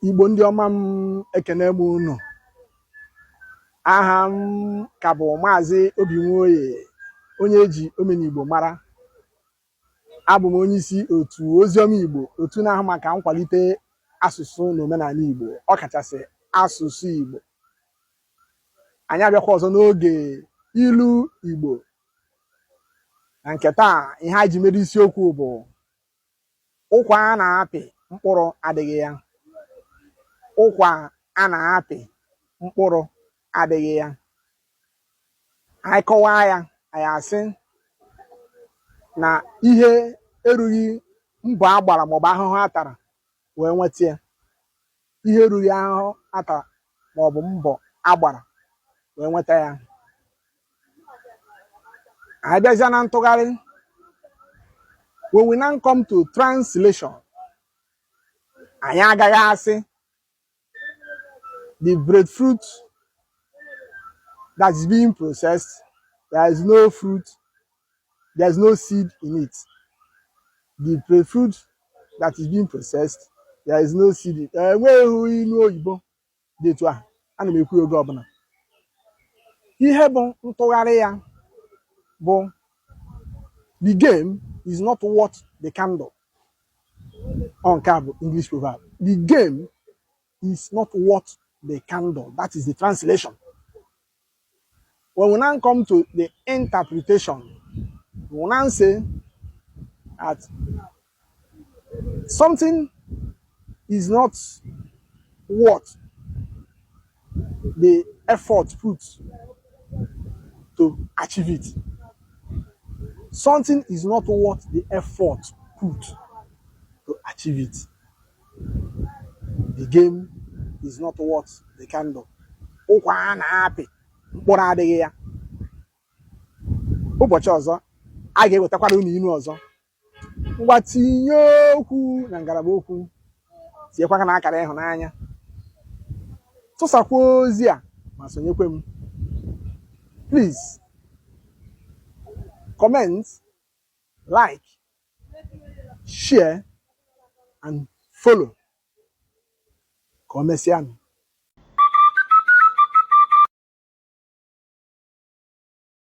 Igbo ndị ọma m ekene m unu. Aha m ka bụ Maazị Obinwoye, onye eji Omenigbo mara. Abụ m onye isi otu Oziọma Igbo, otu na-ahụ maka nkwalite asụsụ na omenala Igbo, ọkachasị asụsụ Igbo. Anyị abịakwa ọzọ n'oge ilu Igbo. Na nke taa, ihe anyị ji mere isiokwu bụ ụkwa a na-apị mkpụrụ adịghị ya. Ụkwa a na-apị mkpụrụ adịghị ya. Anyị kọwaa ya, anyị asị na ihe erughị mbọ a gbara maọbụ ahụhụ a tara wee nweta ya. Ihe erughị ahụhụ a tara maọbụ mbọ a gbara wee nweta ya. Anyị bịazịa na ntụgharị. When we now come to translation, anyị agaghị asị the breadfruit that is being processed, there is no fruit, there is no seed in it. The breadfruit that is being processed, there is no seed in it. Enweghị ilu oyibo dị etu a, ana m ekwu oge ọbụla. Ihe bụ ntụgharị ya bụ the game is not worth the candle. Nke a bụ English proverb. The game is not worth the candle. That is the translation. When we now come to the interpretation, we will now say that something is not worth the effort put to achieve it. Something is not worth the effort put to achieve it. The game is not worth the candle. Ụkwa a na-apị mkpụrụ adịghị ya. Ụbọchị ọzọ a ga-ewetakwara unu inu ọzọ. Ngwa tinye okwu na ngalaba okwu, tinyekwa aka na akara ịhụnanya, tụsakwa ozi a ma sonyekwe m. Please comment, like, share and follow. Ka o mesịa.